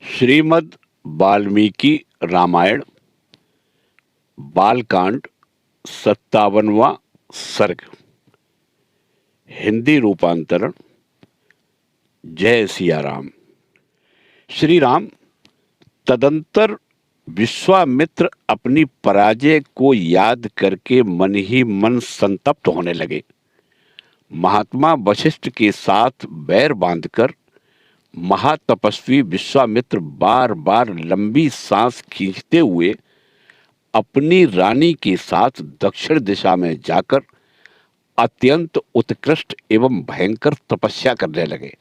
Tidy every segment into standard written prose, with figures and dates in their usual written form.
श्रीमद् वाल्मीकि रामायण बालकांड 57वां सर्ग। हिंदी रूपांतरण। जय सिया राम। श्री राम तदंतर विश्वामित्र अपनी पराजय को याद करके मन ही मन संतप्त होने लगे। महात्मा वशिष्ठ के साथ बैर बांधकर महातपस्वी विश्वामित्र बार बार लंबी सांस खींचते हुए अपनी रानी के साथ दक्षिण दिशा में जाकर अत्यंत उत्कृष्ट एवं भयंकर तपस्या करने लगे।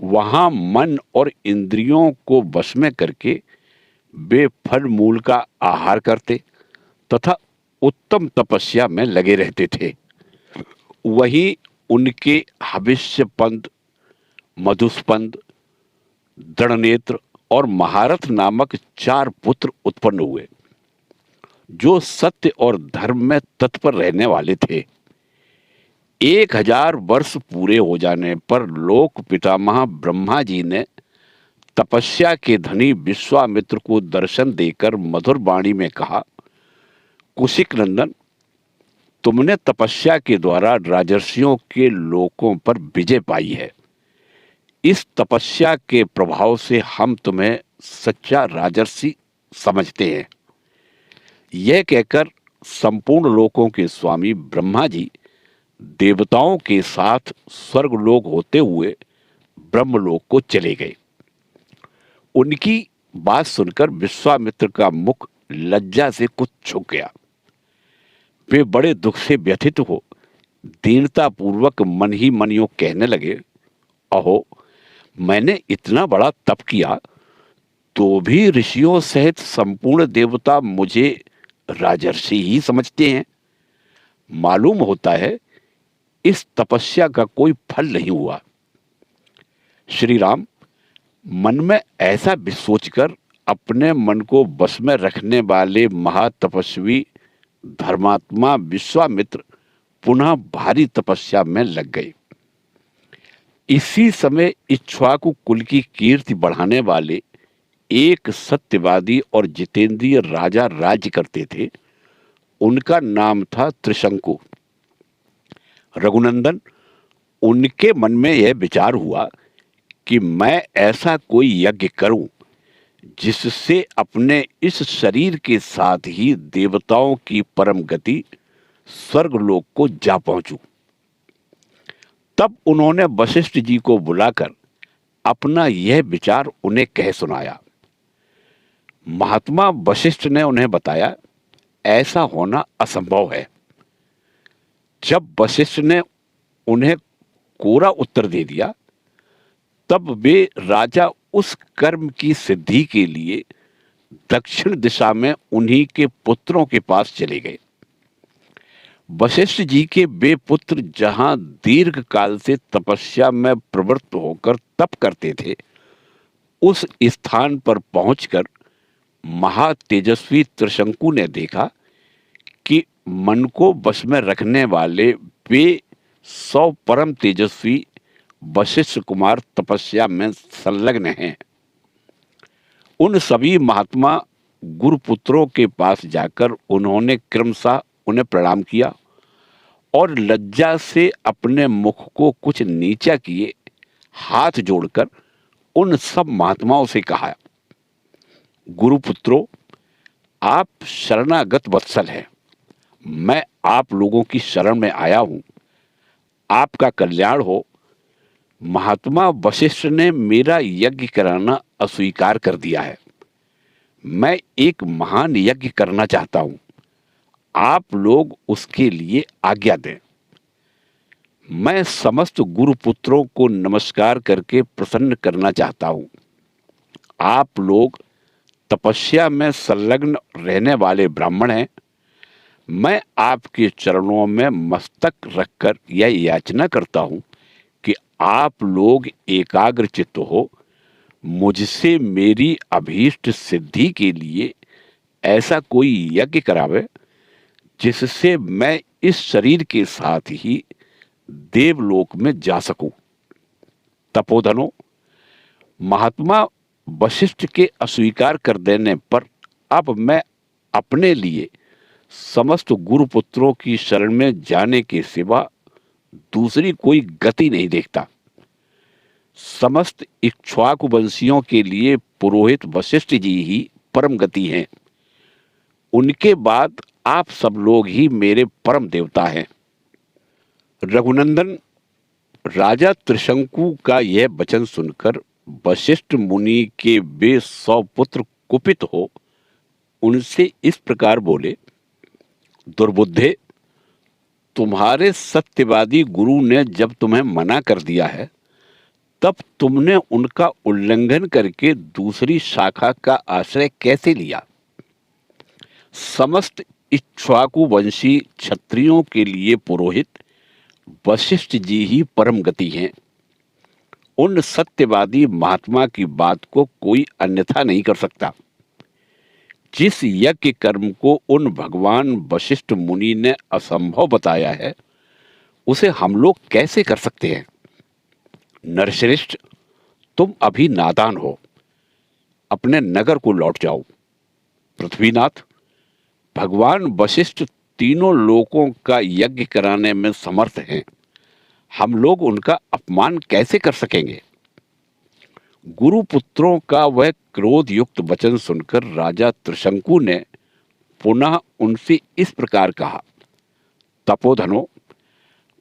वहां मन और इंद्रियों को वश में करके वे फल मूल का आहार करते तथा उत्तम तपस्या में लगे रहते थे। वहीं उनके हविष्य पंत, मधुस्पंद, दृढ़नेत्र और महारथ नामक 4 पुत्र उत्पन्न हुए, जो सत्य और धर्म में तत्पर रहने वाले थे। 1000 वर्ष पूरे हो जाने पर लोक पितामह ब्रह्मा जी ने तपस्या के धनी विश्वामित्र को दर्शन देकर मधुर वाणी में कहा, कुशिक नंदन, तुमने तपस्या के द्वारा राजर्षियों के लोकों पर विजय पाई है। इस तपस्या के प्रभाव से हम तुम्हें सच्चा राजर्षि समझते हैं। यह कहकर संपूर्ण लोकों के स्वामी ब्रह्मा जी देवताओं के साथ स्वर्गलोक होते हुए ब्रह्मलोक को चले गए। उनकी बात सुनकर विश्वामित्र का मुख लज्जा से कुछ झुक गया। वे बड़े दुख से व्यथित हो दीनता पूर्वक मन ही मन यूं कहने लगे, अहो, मैंने इतना बड़ा तप किया तो भी ऋषियों सहित संपूर्ण देवता मुझे राजर्षि ही समझते हैं। मालूम होता है इस तपस्या का कोई फल नहीं हुआ। श्री राम, मन में ऐसा भी सोचकर अपने मन को बस में रखने वाले महातपस्वी धर्मात्मा विश्वामित्र पुनः भारी तपस्या में लग गए। इसी समय इक्ष्वाकु कुल की कीर्ति बढ़ाने वाले एक सत्यवादी और जितेंद्रिय राजा राज्य करते थे। उनका नाम था त्रिशंकु। रघुनंदन, उनके मन में यह विचार हुआ कि मैं ऐसा कोई यज्ञ करूं जिससे अपने इस शरीर के साथ ही देवताओं की परम गति स्वर्गलोक को जा पहुंचूं। तब उन्होंने वशिष्ठ जी को बुलाकर अपना यह विचार उन्हें कह सुनाया। महात्मा वशिष्ठ ने उन्हें बताया, ऐसा होना असंभव है। जब वशिष्ठ ने उन्हें कोरा उत्तर दे दिया, तब वे राजा उस कर्म की सिद्धि के लिए दक्षिण दिशा में उन्हीं के पुत्रों के पास चले गए। वशिष्ठ जी के वे पुत्र जहां दीर्घ काल से तपस्या में प्रवृत्त होकर तप करते थे, उस स्थान पर पहुंचकर महातेजस्वी त्रिशंकु ने देखा कि मन को वश में रखने वाले वे 100 परम तेजस्वी वशिष्ठ कुमार तपस्या में संलग्न हैं। उन सभी महात्मा गुरुपुत्रों के पास जाकर उन्होंने क्रमशः उन्हें प्रणाम किया और लज्जा से अपने मुख को कुछ नीचा किए हाथ जोड़कर उन सब महात्माओं से कहा, गुरुपुत्रों, आप शरणागत वत्सल हैं। मैं आप लोगों की शरण में आया हूं। आपका कल्याण हो। महात्मा वशिष्ठ ने मेरा यज्ञ कराना अस्वीकार कर दिया है। मैं एक महान यज्ञ करना चाहता हूं। आप लोग उसके लिए आज्ञा दें। मैं समस्त गुरुपुत्रों को नमस्कार करके प्रसन्न करना चाहता हूं। आप लोग तपस्या में संलग्न रहने वाले ब्राह्मण हैं। मैं आपके चरणों में मस्तक रखकर यह याचना करता हूं कि आप लोग एकाग्र चित्त हो मुझसे मेरी अभीष्ट सिद्धि के लिए ऐसा कोई यज्ञ करावे जिससे मैं इस शरीर के साथ ही देवलोक में जा सकूं। तपोधनो, महात्मा वशिष्ठ के अस्वीकार कर देने पर अब मैं अपने लिए समस्त गुरुपुत्रों की शरण में जाने के सिवा दूसरी कोई गति नहीं देखता। समस्त इक्ष्वाकु वंशियों के लिए पुरोहित वशिष्ठ जी ही परम गति हैं। उनके बाद आप सब लोग ही मेरे परम देवता हैं। रघुनंदन, राजा त्रिशंकु का यह वचन सुनकर वशिष्ठ मुनि के वे 100 पुत्र कुपित हो उनसे इस प्रकार बोले, दुर्बुद्धे, तुम्हारे सत्यवादी गुरु ने जब तुम्हें मना कर दिया है, तब तुमने उनका उल्लंघन करके दूसरी शाखा का आश्रय कैसे लिया? समस्त इक्ष्वाकु वंशी क्षत्रियों के लिए पुरोहित वशिष्ठ जी ही परम गति हैं। उन सत्यवादी महात्मा की बात को कोई अन्यथा नहीं कर सकता। जिस यज्ञ कर्म को उन भगवान वशिष्ठ मुनि ने असंभव बताया है, उसे हम लोग कैसे कर सकते हैं? नरश्रेष्ठ, तुम अभी नादान हो, अपने नगर को लौट जाओ। पृथ्वीनाथ, भगवान वशिष्ठ तीनों लोकों का यज्ञ कराने में समर्थ हैं, हम लोग उनका अपमान कैसे कर सकेंगे? गुरुपुत्रों का वह क्रोध युक्त वचन सुनकर राजा त्रिशंकु ने पुनः उनसे इस प्रकार कहा, तपोधनो,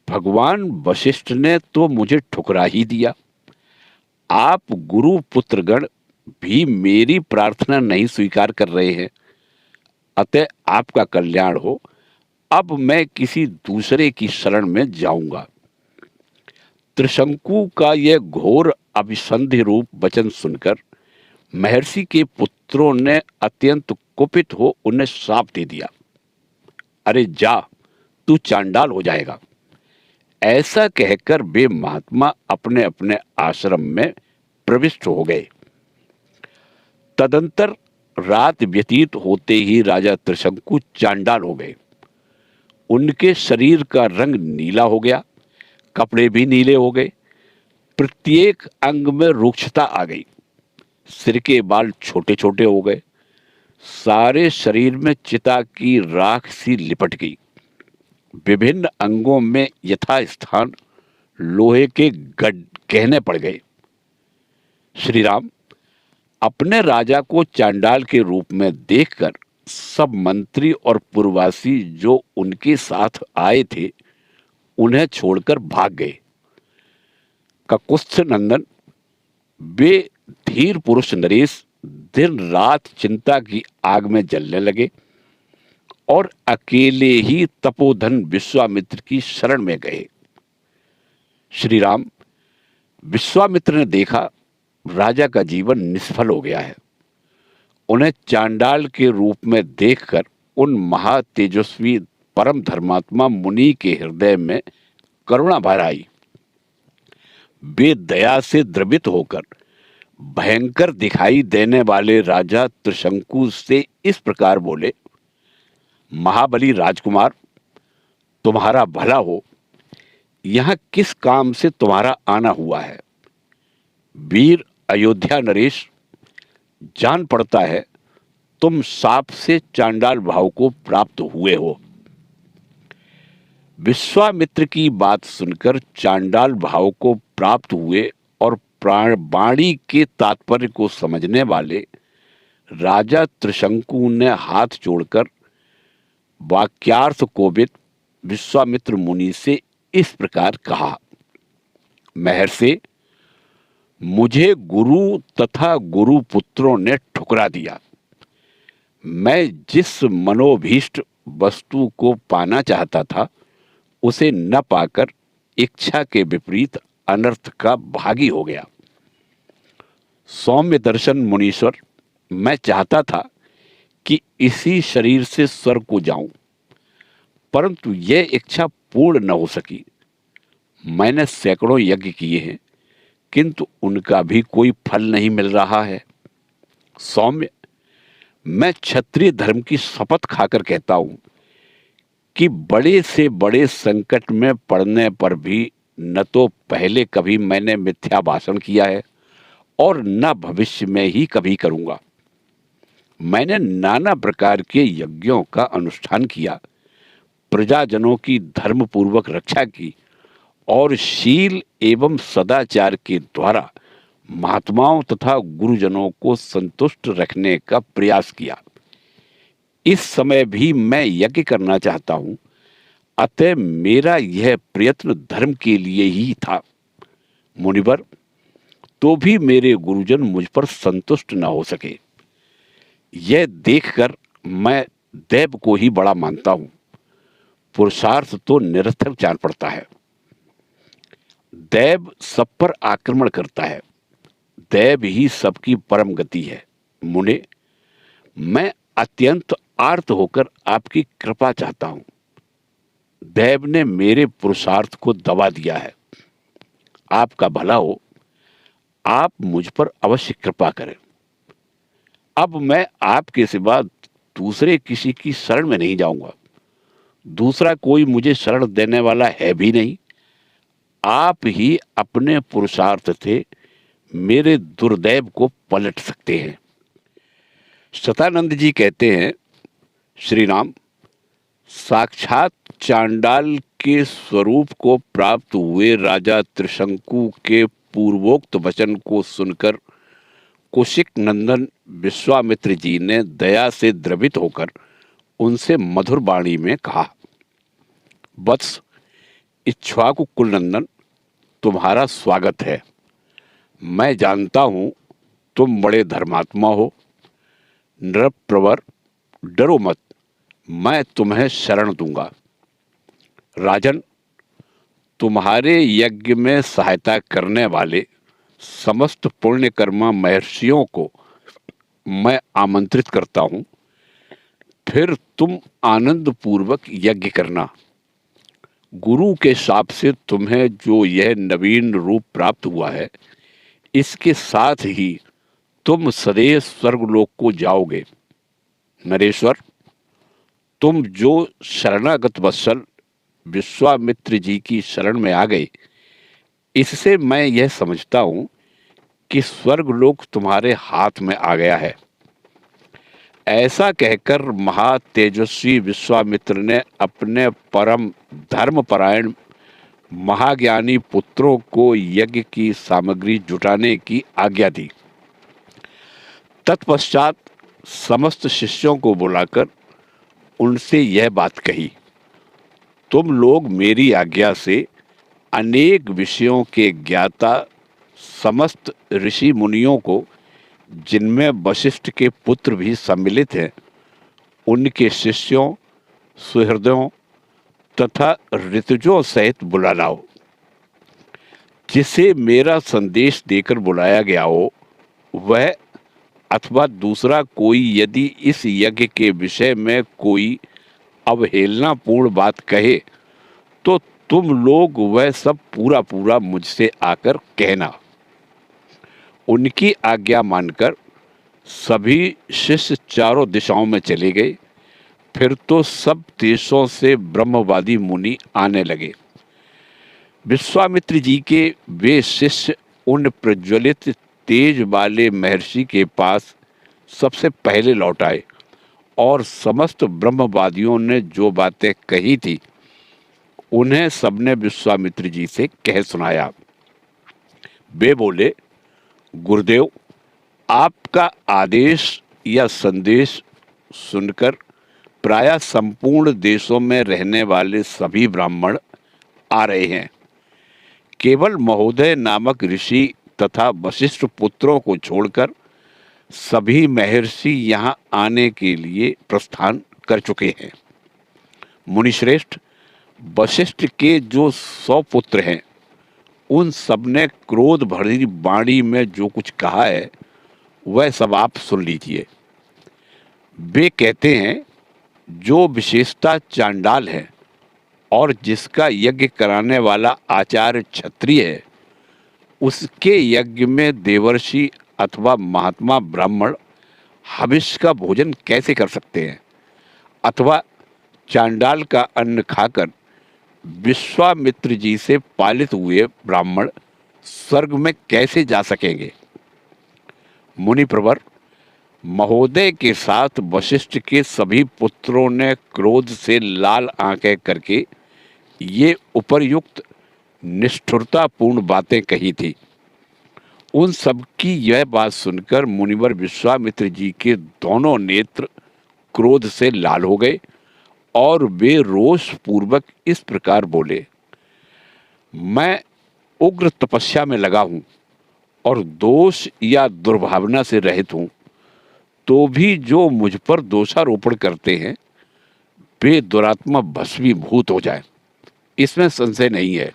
भगवान वशिष्ठ ने तो मुझे ठुकरा ही दिया। आप गुरु पुत्रगण भी मेरी प्रार्थना नहीं स्वीकार कर रहे हैं, अतः आपका कल्याण हो। अब मैं किसी दूसरे की शरण में जाऊंगा। त्रिशंकु का यह घोर अभिसंधि रूप वचन सुनकर महर्षि के पुत्रों ने अत्यंत कुपित हो उन्हें श्राप दे दिया, अरे जा, तू चांडाल हो जाएगा। ऐसा कहकर वे महात्मा अपने अपने आश्रम में प्रविष्ट हो गए। तदंतर रात व्यतीत होते ही राजा त्रिशंकु चांडाल हो गए। उनके शरीर का रंग नीला हो गया, कपड़े भी नीले हो गए, प्रत्येक अंग में रूक्षता आ गई, सिर के बाल छोटे छोटे हो गए, सारे शरीर में चिता की राख सी लिपट गई, विभिन्न अंगों में यथास्थान लोहे के गहने पड़ गए। श्री राम, अपने राजा को चांडाल के रूप में देखकर सब मंत्री और पुरवासी जो उनके साथ आए थे उन्हें छोड़कर भाग गए। ककुत्थ नंदन, वे धीर पुरुष नरेश दिन रात चिंता की आग में जलने लगे और अकेले ही तपोधन विश्वामित्र की शरण में गए। श्री राम, विश्वामित्र ने देखा राजा का जीवन निष्फल हो गया है। उन्हें चांडाल के रूप में देखकर उन महातेजस्वी परम धर्मात्मा मुनि के हृदय में करुणा भर आई। वे दया से द्रवित होकर भयंकर दिखाई देने वाले राजा त्रिशंकु से इस प्रकार बोले, महाबली राजकुमार, तुम्हारा भला हो। यहां किस काम से तुम्हारा आना हुआ है? वीर अयोध्या नरेश, जान पड़ता है तुम साप से चांडाल भाव को प्राप्त हुए हो। विश्वामित्र की बात सुनकर चांडाल भाव को प्राप्त हुए और वाणी के तात्पर्य को समझने वाले राजा त्रिशंकु ने हाथ जोड़कर वाक्यार्थ कोविद विश्वामित्र मुनि से इस प्रकार कहा, महर्षि, मुझे गुरु तथा गुरु पुत्रों ने ठुकरा दिया। मैं जिस मनोभीष्ट वस्तु को पाना चाहता था उसे न पाकर इच्छा के विपरीत अनर्थ का भागी हो गया। सौम्य दर्शन मुनीश्वर, मैं चाहता था कि इसी शरीर से स्वर्ग को जाऊं, परंतु यह इच्छा पूर्ण न हो सकी। मैंने सैकड़ों यज्ञ किए हैं, किंतु उनका भी कोई फल नहीं मिल रहा है। सौम्य, मैं क्षत्रिय धर्म की शपथ खाकर कहता हूं कि बड़े से बड़े संकट में पड़ने पर भी न तो पहले कभी मैंने मिथ्या भाषण किया है और न भविष्य में ही कभी करूंगा। मैंने नाना प्रकार के यज्ञों का अनुष्ठान किया, प्रजाजनों की धर्मपूर्वक रक्षा की और शील एवं सदाचार के द्वारा महात्माओं तथा गुरुजनों को संतुष्ट रखने का प्रयास किया। इस समय भी मैं यज्ञ करना चाहता हूं, अतः मेरा यह प्रयत्न धर्म के लिए ही था। मुनिवर, तो भी मेरे गुरुजन मुझ पर संतुष्ट न हो सके। यह देखकर मैं दैव को ही बड़ा मानता हूं। पुरुषार्थ तो निरर्थक जान पड़ता है। दैव सब पर आक्रमण करता है, दैव ही सबकी परम गति है। मुने, मैं अत्यंत आर्त होकर आपकी कृपा चाहता हूं। दैव ने मेरे पुरुषार्थ को दबा दिया है। आपका भला हो, आप मुझ पर अवश्य कृपा करें। अब मैं आपके सिवा दूसरे किसी की शरण में नहीं जाऊंगा। दूसरा कोई मुझे शरण देने वाला है भी नहीं। आप ही अपने पुरुषार्थ से मेरे दुर्दैव को पलट सकते हैं। शतानंद जी कहते हैं, श्री राम, साक्षात चांडाल के स्वरूप को प्राप्त हुए राजा त्रिशंकु के पूर्वोक्त वचन को सुनकर कौशिक नंदन विश्वामित्र जी ने दया से द्रवित होकर उनसे मधुर वाणी में कहा, वत्स, इक्ष्वाकु कुलनंदन, तुम्हारा स्वागत है। मैं जानता हूं तुम बड़े धर्मात्मा हो। नृप्रवर, डरो मत, मैं तुम्हें शरण दूंगा। राजन, तुम्हारे यज्ञ में सहायता करने वाले समस्त पुण्यकर्मा महर्षियों को मैं आमंत्रित करता हूं। फिर तुम आनंद पूर्वक यज्ञ करना। गुरु के शाप से तुम्हें जो यह नवीन रूप प्राप्त हुआ है, इसके साथ ही तुम सदैव स्वर्गलोक को जाओगे। नरेश्वर, तुम जो शरणागत वत्सल विश्वामित्र जी की शरण में आ गए, इससे मैं यह समझता हूं कि स्वर्गलोक तुम्हारे हाथ में आ गया है। ऐसा कहकर महातेजस्वी विश्वामित्र ने अपने परम धर्मपरायण महाज्ञानी पुत्रों को यज्ञ की सामग्री जुटाने की आज्ञा दी। तत्पश्चात समस्त शिष्यों को बुलाकर उनसे यह बात कही, तुम लोग मेरी आज्ञा से अनेक विषयों के ज्ञाता समस्त ऋषि मुनियों को, जिनमें वशिष्ठ के पुत्र भी सम्मिलित हैं, उनके शिष्यों, सुहृदयों तथा ऋतुजों सहित बुला लाओ। जिसे मेरा संदेश देकर बुलाया गया हो वह अथवा दूसरा कोई यदि इस यज्ञ के विषय में कोई अवहेलनापूर्ण बात कहे, तो तुम लोग वह सब पूरा पूरा मुझसे आकर कहना। उनकी आज्ञा मानकर सभी शिष्य चारों दिशाओं में चले गए। फिर तो सब देशों से ब्रह्मवादी मुनि आने लगे। विश्वामित्र जी के वे शिष्य उन प्रज्वलित तेज वाले महर्षि के पास सबसे पहले लौट आए और समस्त ब्रह्मवादियों ने जो बातें कही थी उन्हें सबने विश्वामित्र जी से कह सुनाया। वे बोले, गुरुदेव, आपका आदेश या संदेश सुनकर प्रायः संपूर्ण देशों में रहने वाले सभी ब्राह्मण आ रहे हैं। केवल महोदय नामक ऋषि तथा वशिष्ठ पुत्रों को छोड़कर सभी महर्षि यहाँ आने के लिए प्रस्थान कर चुके हैं। मुनिश्रेष्ठ, वशिष्ठ के जो 100 पुत्र हैं, उन सब ने क्रोध भरी वाणी में जो कुछ कहा है वह सब आप सुन लीजिए। वे कहते हैं, जो विशेषता चांडाल है और जिसका यज्ञ कराने वाला आचार्य क्षत्रिय है, उसके यज्ञ में देवर्षि अथवा महात्मा ब्राह्मण हविष्य का भोजन कैसे कर सकते हैं, अथवा चांडाल का अन्न खाकर विश्वामित्र जी से पालित हुए ब्राह्मण स्वर्ग में कैसे जा सकेंगे। मुनिप्रवर, महोदय के साथ वशिष्ठ के सभी पुत्रों ने क्रोध से लाल आंखें करके ये उपर्युक्त निष्ठुरतापूर्ण बातें कही थी। उन सब की यह बात सुनकर मुनिवर विश्वामित्र जी के दोनों नेत्र क्रोध से लाल हो गए और वे रोष पूर्वक इस प्रकार बोले, मैं उग्र तपस्या में लगा हूं और दोष या दुर्भावना से रहित हूं, तो भी जो मुझ पर दोषारोपण करते हैं वे दुरात्मा भस्मीभूत हो जाए, इसमें संशय नहीं है।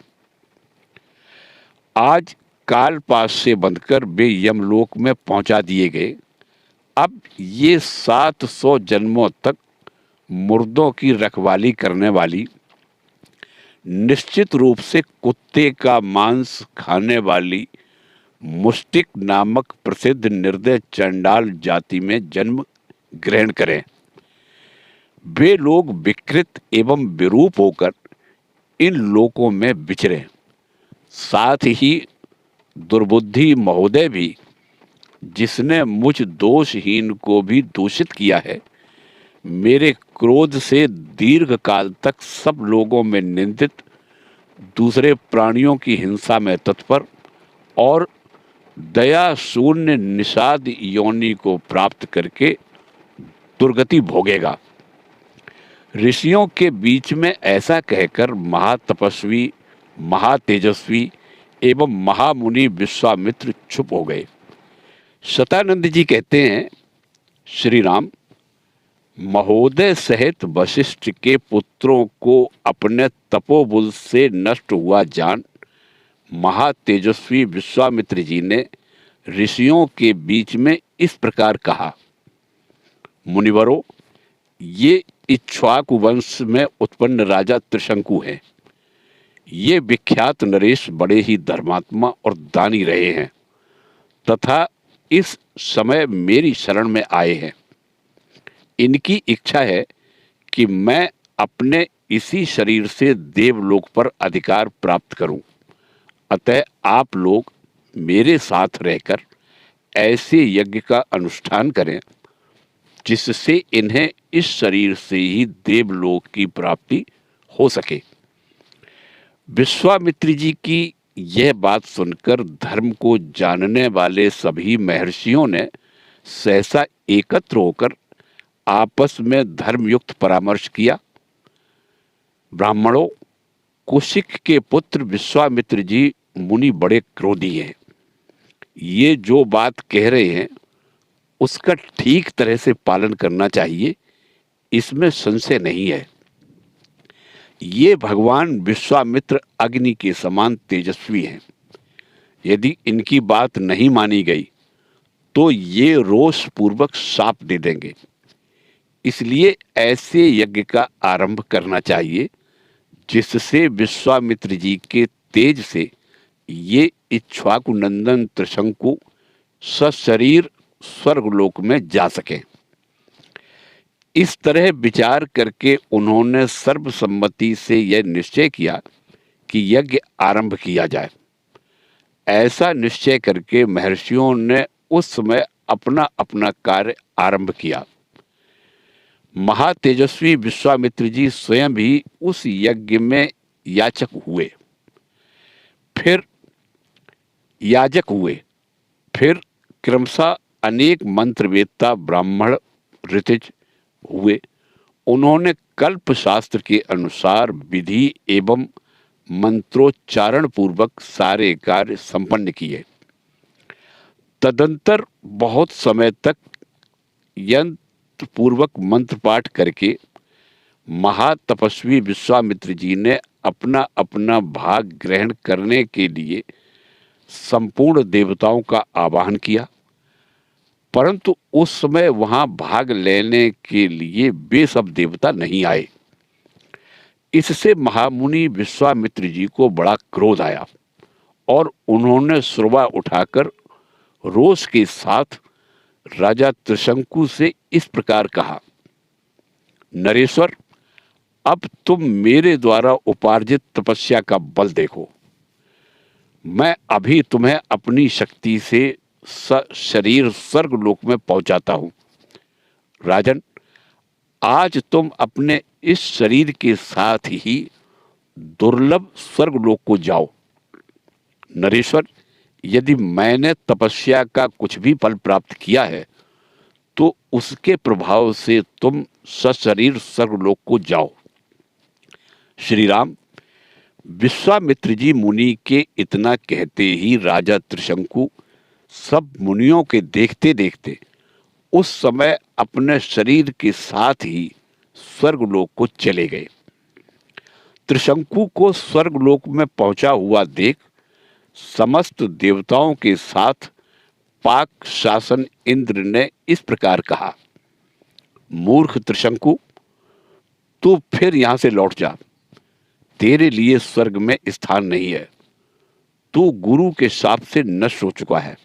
आज काल पास से बंधकर वे यमलोक में पहुंचा दिए गए। अब ये 700 जन्मों तक मुर्दों की रखवाली करने वाली, निश्चित रूप से कुत्ते का मांस खाने वाली मुष्टिक नामक प्रसिद्ध निर्दय चंडाल जाति में जन्म ग्रहण करें। वे लोग विकृत एवं विरूप होकर इन लोकों में विचरें। साथ ही दुर्बुद्धि महोदय भी, जिसने मुझ दोषहीन को भी दूषित किया है, मेरे क्रोध से दीर्घ काल तक सब लोगों में निंदित, दूसरे प्राणियों की हिंसा में तत्पर और दया शून्य निषाद योनि को प्राप्त करके दुर्गति भोगेगा। ऋषियों के बीच में ऐसा कहकर महातपस्वी, महातेजस्वी एवं महामुनि विश्वामित्र चुप हो गए। शतानंद जी कहते हैं, श्री राम, महोदय सहित वशिष्ठ के पुत्रों को अपने तपोबुल से नष्ट हुआ जान महातेजस्वी विश्वामित्र जी ने ऋषियों के बीच में इस प्रकार कहा, मुनिवरों, ये इक्ष्वाकु वंश में उत्पन्न राजा त्रिशंकु हैं। ये विख्यात नरेश बड़े ही धर्मात्मा और दानी रहे हैं तथा इस समय मेरी शरण में आए हैं। इनकी इच्छा है कि मैं अपने इसी शरीर से देवलोक पर अधिकार प्राप्त करूं। अतः आप लोग मेरे साथ रहकर ऐसे यज्ञ का अनुष्ठान करें जिससे इन्हें इस शरीर से ही देवलोक की प्राप्ति हो सके। विश्वामित्र जी की यह बात सुनकर धर्म को जानने वाले सभी महर्षियों ने सहसा एकत्र होकर आपस में धर्मयुक्त परामर्श किया। ब्राह्मणों, कुशिक के पुत्र विश्वामित्र जी मुनि बड़े क्रोधी हैं। ये जो बात कह रहे हैं उसका ठीक तरह से पालन करना चाहिए, इसमें संशय नहीं है। ये भगवान विश्वामित्र अग्नि के समान तेजस्वी हैं। यदि इनकी बात नहीं मानी गई तो ये रोष पूर्वक शाप दे देंगे। इसलिए ऐसे यज्ञ का आरंभ करना चाहिए जिससे विश्वामित्र जी के तेज से ये इक्ष्वाकु नंदन त्रिशंकु सशरीर स्वर्गलोक में जा सके। इस तरह विचार करके उन्होंने सर्वसम्मति से यह निश्चय किया कि यज्ञ आरंभ किया जाए। ऐसा निश्चय करके महर्षियों ने उस समय अपना अपना कार्य आरंभ किया। महातेजस्वी विश्वामित्र जी स्वयं भी उस यज्ञ में याचक हुए, फिर याजक हुए, फिर क्रमशः अनेक मंत्रवेत्ता ब्राह्मण ऋतिज हुए। उन्होंने कल्प शास्त्र के अनुसार विधि एवं मंत्रोच्चारण पूर्वक सारे कार्य संपन्न किए। तदंतर बहुत समय तक यंत्र पूर्वक मंत्र पाठ करके महातपस्वी विश्वामित्र जी ने अपना अपना भाग ग्रहण करने के लिए संपूर्ण देवताओं का आवाहन किया, परंतु उस समय वहां भाग लेने के लिए वे सब देवता नहीं आए। इससे महामुनि विश्वामित्र जी को बड़ा क्रोध आया और उन्होंने सुरवा उठाकर रोष के साथ राजा त्रिशंकु से इस प्रकार कहा, नरेश्वर, अब तुम मेरे द्वारा उपार्जित तपस्या का बल देखो। मैं अभी तुम्हें अपनी शक्ति से शरीर स्वर्ग लोक में पहुंचाता हूं। राजन, आज तुम अपने इस शरीर के साथ ही दुर्लभ स्वर्ग लोक को जाओ। नरेश्वर, यदि मैंने तपस्या का कुछ भी फल प्राप्त किया है तो उसके प्रभाव से तुम सशरीर स्वर्गलोक को जाओ। श्री राम, विश्वामित्र जी मुनि के इतना कहते ही राजा त्रिशंकु सब मुनियों के देखते देखते उस समय अपने शरीर के साथ ही स्वर्गलोक को चले गए। त्रिशंकु को स्वर्गलोक में पहुंचा हुआ देख समस्त देवताओं के साथ पाक शासन इंद्र ने इस प्रकार कहा, मूर्ख त्रिशंकु, तू फिर यहां से लौट जा। तेरे लिए स्वर्ग में स्थान नहीं है। तू गुरु के शाप से नष्ट हो चुका है।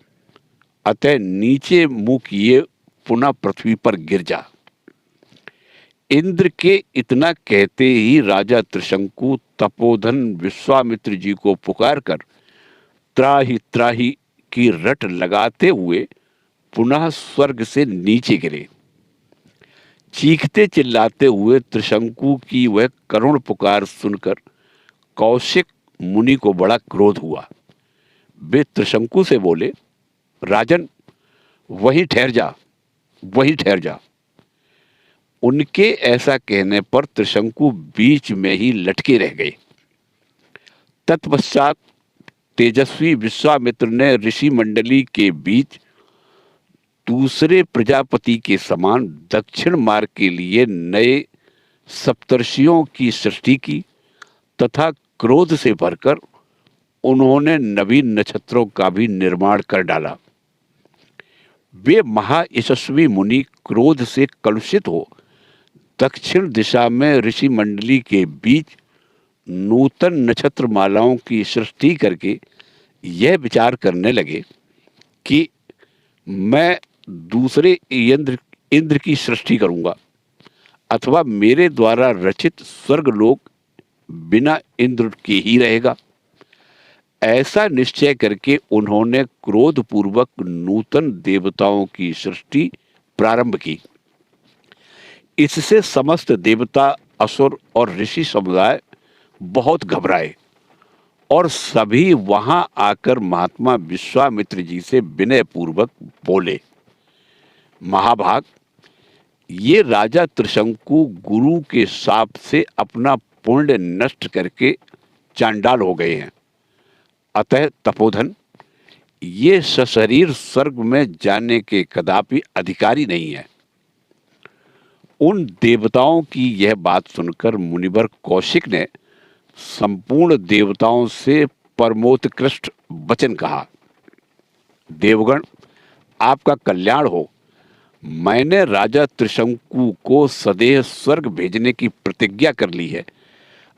अतः नीचे मुंह किए पुनः पृथ्वी पर गिर जा। इंद्र के इतना कहते ही राजा त्रिशंकु तपोधन विश्वामित्र जी को पुकार कर त्राहि त्राहि की रट लगाते हुए पुनः स्वर्ग से नीचे गिरे। चीखते चिल्लाते हुए त्रिशंकु की वह करुण पुकार सुनकर कौशिक मुनि को बड़ा क्रोध हुआ। वे त्रिशंकु से बोले, राजन, वहीं ठहर जा, वहीं ठहर जा। उनके ऐसा कहने पर त्रिशंकु बीच में ही लटके रह गए। तत्पश्चात तेजस्वी विश्वामित्र ने ऋषि मंडली के बीच दूसरे प्रजापति के समान दक्षिण मार्ग के लिए नए सप्तर्षियों की सृष्टि की तथा क्रोध से भरकर उन्होंने नवीन नक्षत्रों का भी निर्माण कर डाला। वे महायशस्वी मुनि क्रोध से कलुषित हो दक्षिण दिशा में ऋषि मंडली के बीच नूतन नक्षत्र मालाओं की सृष्टि करके यह विचार करने लगे कि मैं दूसरे इंद्र की सृष्टि करूंगा अथवा मेरे द्वारा रचित स्वर्गलोक बिना इंद्र के ही रहेगा। ऐसा निश्चय करके उन्होंने क्रोधपूर्वक नूतन देवताओं की सृष्टि प्रारंभ की। इससे समस्त देवता, असुर और ऋषि समुदाय बहुत घबराए और सभी वहां आकर महात्मा विश्वामित्र जी से विनय पूर्वक बोले, महाभाग, ये राजा त्रिशंकु गुरु के शाप से अपना पुण्य नष्ट करके चांडाल हो गए हैं। अतः तपोधन, ये सशरीर स्वर्ग में जाने के कदापि अधिकारी नहीं है। उन देवताओं की यह बात सुनकर मुनिवर कौशिक ने संपूर्ण देवताओं से परमोत्कृष्ट वचन कहा, देवगण, आपका कल्याण हो। मैंने राजा त्रिशंकु को सदैव स्वर्ग भेजने की प्रतिज्ञा कर ली है,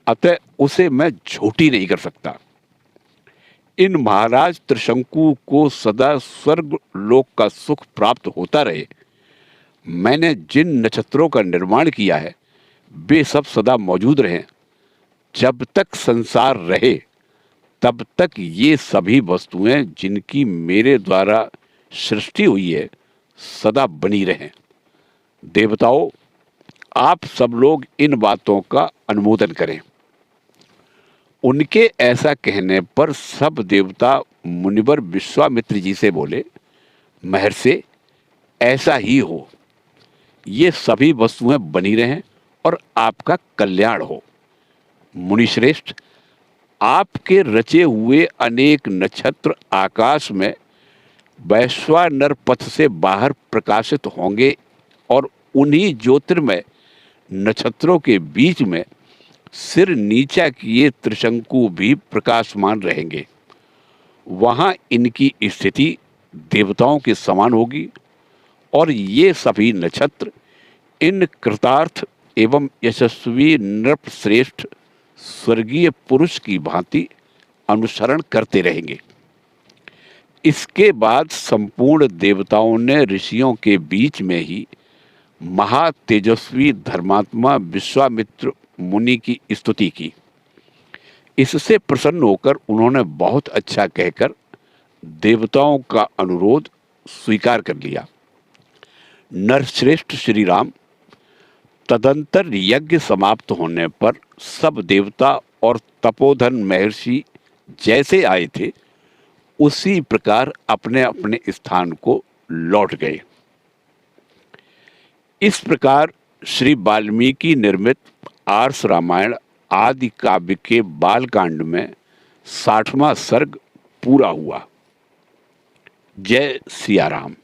अतः उसे मैं झूठी नहीं कर सकता। इन महाराज त्रिशंकु को सदा स्वर्ग लोक का सुख प्राप्त होता रहे। मैंने जिन नक्षत्रों का निर्माण किया है वे सब सदा मौजूद रहें। जब तक संसार रहे तब तक ये सभी वस्तुएं जिनकी मेरे द्वारा सृष्टि हुई है सदा बनी रहें। देवताओं, आप सब लोग इन बातों का अनुमोदन करें। उनके ऐसा कहने पर सब देवता मुनिवर विश्वामित्र जी से बोले, महर्षि, ऐसा ही हो। ये सभी वस्तुएं बनी रहें और आपका कल्याण हो। मुनिश्रेष्ठ, आपके रचे हुए अनेक नक्षत्र आकाश में वैश्वानर पथ से बाहर प्रकाशित होंगे और उन्हीं ज्योतिर्मय नक्षत्रों के बीच में सिर नीचा किए त्रिशंकु भी प्रकाशमान रहेंगे। वहां इनकी स्थिति देवताओं के समान होगी और ये सभी नक्षत्र इन कृतार्थ एवं यशस्वी नृपश्रेष्ठ स्वर्गीय पुरुष की भांति अनुसरण करते रहेंगे। इसके बाद संपूर्ण देवताओं ने ऋषियों के बीच में ही महातेजस्वी धर्मात्मा विश्वामित्र मुनि की स्तुति की। इससे प्रसन्न होकर उन्होंने बहुत अच्छा कहकर देवताओं का अनुरोध स्वीकार कर लिया। नरश्रेष्ठ श्री राम तदंतर यज्ञ समाप्त होने पर सब देवता और तपोधन महर्षि जैसे आए थे उसी प्रकार अपने अपने स्थान को लौट गए। इस प्रकार श्री वाल्मीकि निर्मित आर्ष रामायण आदि काव्य के बालकांड में 60वां सर्ग पूरा हुआ। जय सिया राम।